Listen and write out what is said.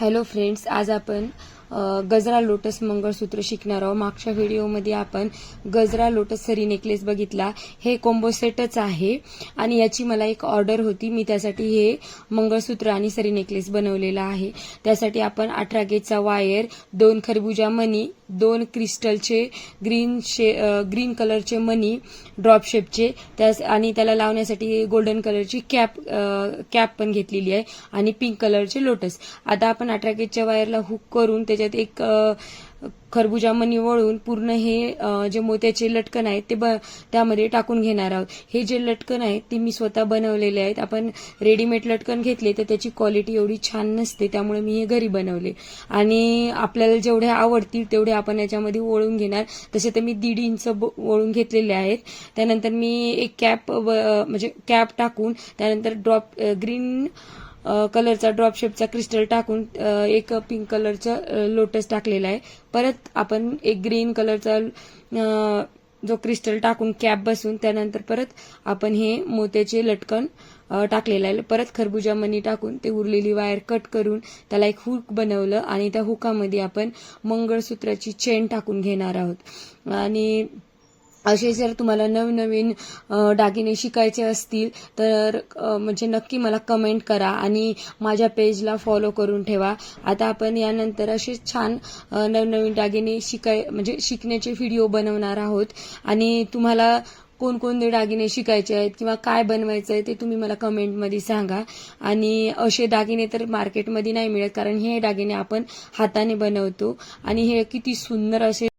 Hello friends, आज आपण गजरा लोटस मंगळसूत्र शिकणार आहोत। मागच्या व्हिडिओमध्ये आपण गजरा लोटस सरी नेकलेस बघितला। हे कॉम्बो सेटच आहे आणि याची मला एक ऑर्डर होती। मी त्यासाठी हे मंगळसूत्र आणि सरी नेकलेस बनवलेला आहे। त्यासाठी आपण 18 गेजचा वायर, 2 खरबुजा मणी, 2 क्रिस्टलचे ग्रीन कलरचे मणी ड्रॉप शेपचे, आणि त्याला लावण्यासाठी गोल्डन कलरची कॅप पण घेतलेली आहे आणि पिंक कलरचे लोटस। आता आपण 18 गेजच्या वायरला हुक करून त्याच्यात एक खरबुजा मणी वळून पूर्ण हे जे मोत्याचे लटकन आहेत ते त्यामध्ये टाकून घेणार आहोत। हे जे लटकन आहेत ते मी स्वतः बनवलेले आहेत। आपण रेडीमेड लटकन घेतले तर त्याची क्वालिटी एवढी छान नसते, त्यामुळे मी हे घरी बनवले आणि आपल्याला जेवढे आवडतील तेवढे आपण याच्यामध्ये वळून घेणार। तसे तर मी 1.5 इंच वळून घेतलेले आहेत। त्यानंतर मी एक कॅप टाकून त्यानंतर ग्रीन कलरचा ड्रॉप शेपचा क्रिस्टल टाकून एक पिंक कलरचा लोटस टाकलेला आहे। परत आपण एक ग्रीन कलरचा जो क्रिस्टल टाकून कॅप बसून त्यानंतर परत आपण हे मोत्याचे लटकन टाकलेलं आहे। परत खरबुजा मणी टाकून ते उरलेली वायर कट करून त्याला एक हुक बनवलं आणि त्या हुकामध्ये आपण मंगळसूत्राची चेन टाकून घेणार आहोत। आणि असे जर तुम्हाला नवीन दागिने शिकायचे असतील तर म्हणजे नक्की मला कमेंट करा आणि माझ्या पेजला फॉलो करून ठेवा। आता आपण यानंतर असे छान नवीन दागिने शिकण्याचे व्हिडिओ बनवणार आहोत आणि तुम्हाला कोणकोणते दागिने शिकायचे आहेत किंवा काय बनवायचं आहे ते तुम्ही मला कमेंटमध्ये सांगा। आणि असे दागिने तर मार्केटमध्ये नाही मिळत, कारण हे दागिने आपण हाताने बनवतो आणि हे किती सुंदर असे